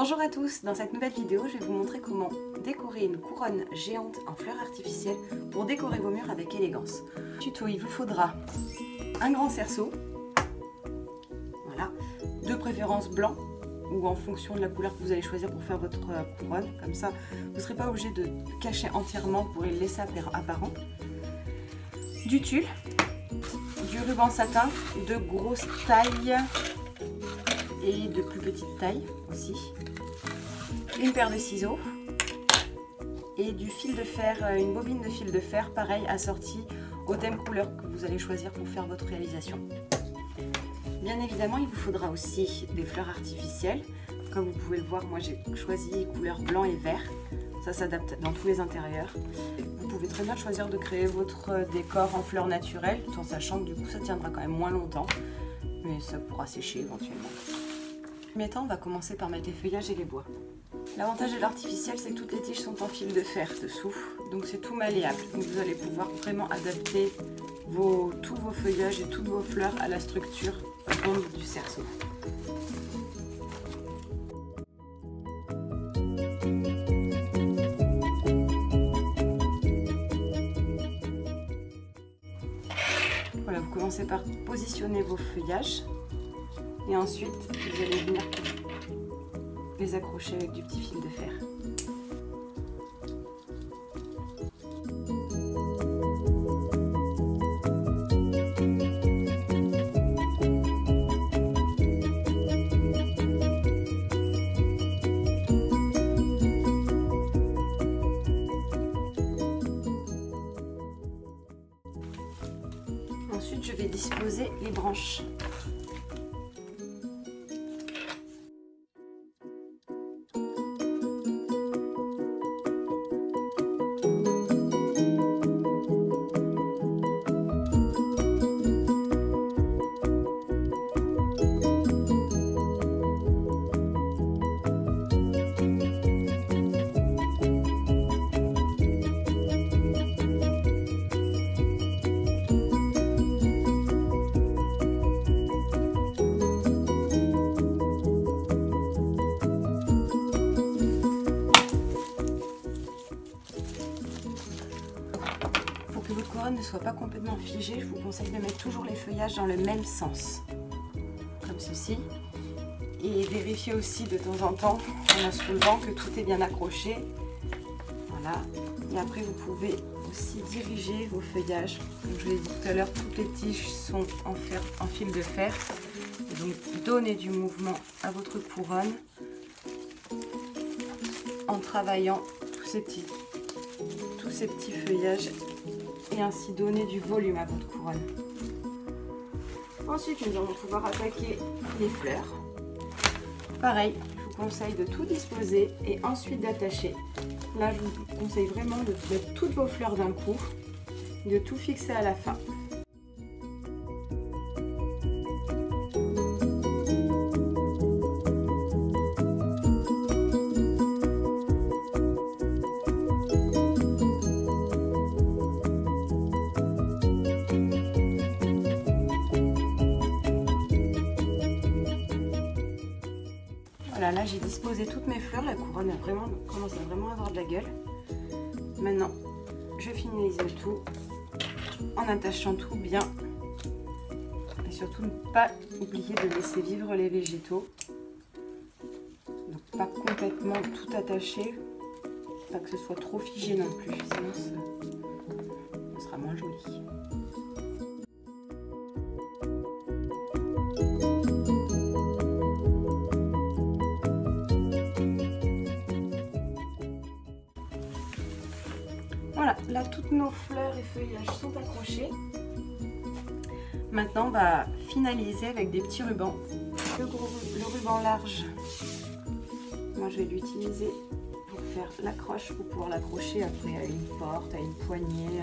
Bonjour à tous, dans cette nouvelle vidéo je vais vous montrer comment décorer une couronne géante en fleurs artificielles pour décorer vos murs avec élégance. Tuto, il vous faudra un grand cerceau, voilà, de préférence blanc ou en fonction de la couleur que vous allez choisir pour faire votre couronne, comme ça vous ne serez pas obligé de cacher entièrement, vous pourrez le laisser apparent. Du tulle, du ruban satin de grosse taille et de plus petite taille aussi, une paire de ciseaux et du fil de fer, une bobine de fil de fer pareil assortie au thème couleur que vous allez choisir pour faire votre réalisation. Bien évidemment il vous faudra aussi des fleurs artificielles. Comme vous pouvez le voir, moi j'ai choisi couleur blanc et vert, ça s'adapte dans tous les intérieurs. Vous pouvez très bien choisir de créer votre décor en fleurs naturelles tout en sachant que du coup ça tiendra quand même moins longtemps, mais ça pourra sécher éventuellement. En premier temps, on va commencer par mettre les feuillages et les bois. L'avantage de l'artificiel, c'est que toutes les tiges sont en fil de fer dessous, donc c'est tout malléable. Donc vous allez pouvoir vraiment adapter tous vos feuillages et toutes vos fleurs à la structure ronde du cerceau. Voilà, vous commencez par positionner vos feuillages. Et ensuite, vous allez venir les accrocher avec du petit fil de fer. Ensuite, je vais disposer les branches. Votre couronne ne soit pas complètement figée, je vous conseille de mettre toujours les feuillages dans le même sens, comme ceci, et vérifier aussi de temps en temps en soulevant que tout est bien accroché. Voilà, et après vous pouvez aussi diriger vos feuillages. Comme je vous l'ai dit tout à l'heure, toutes les tiges sont en fil de fer, et donc donnez du mouvement à votre couronne en travaillant tous ces petits feuillages et ainsi donner du volume à votre couronne. Ensuite, nous allons pouvoir attaquer les fleurs. Pareil, je vous conseille de tout disposer et ensuite d'attacher. Là, je vous conseille vraiment de mettre toutes vos fleurs d'un coup, de tout fixer à la fin. Voilà, là j'ai disposé toutes mes fleurs, la couronne commence à vraiment avoir de la gueule. Maintenant, je finalise le tout en attachant tout bien. Et surtout ne pas oublier de laisser vivre les végétaux. Donc pas complètement tout attaché, pas que ce soit trop figé non plus, sinon ça sera moins joli. Voilà, là toutes nos fleurs et feuillages sont accrochés. Maintenant on va finaliser avec des petits rubans. Le ruban large, moi je vais l'utiliser pour faire l'accroche, pour pouvoir l'accrocher après à une porte, à une poignée,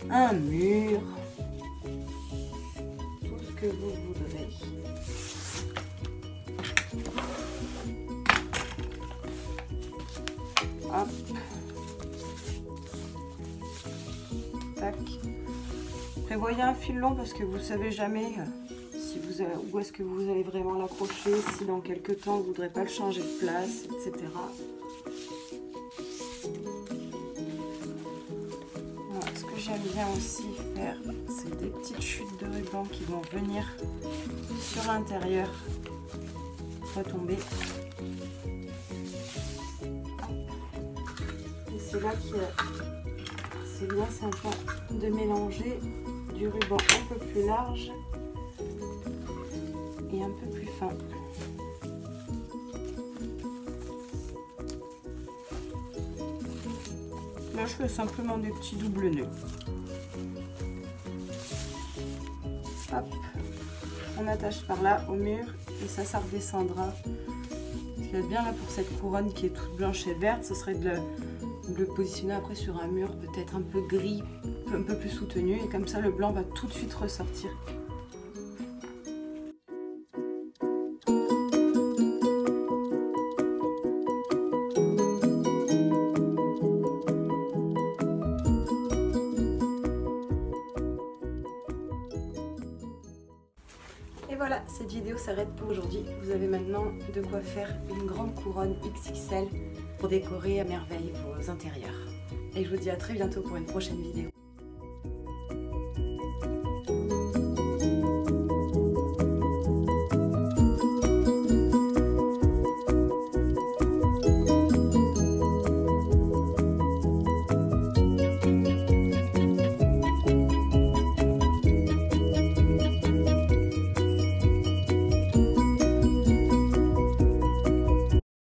à un mur, tout ce que vous voudrez. Hop. Tac. Prévoyez un fil long parce que vous ne savez jamais si vous où est-ce que vous allez vraiment l'accrocher, si dans quelques temps vous ne voudrez pas le changer de place, etc. Alors, ce que j'aime bien aussi faire, c'est des petites chutes de ruban qui vont venir sur l'intérieur, retomber. Et c'est là que c'est bien sympa de mélanger du ruban un peu plus large et un peu plus fin. Là, je fais simplement des petits doubles nœuds. Hop, on attache par là au mur et ça redescendra. Ce qu'il y a de bien là pour cette couronne qui est toute blanche et verte, ce serait de le positionner après sur un mur peut-être un peu gris, un peu plus soutenu, et comme ça le blanc va tout de suite ressortir. Et voilà, cette vidéo s'arrête pour aujourd'hui. Vous avez maintenant de quoi faire une grande couronne XXL pour décorer à merveille vos intérieurs. Et je vous dis à très bientôt pour une prochaine vidéo.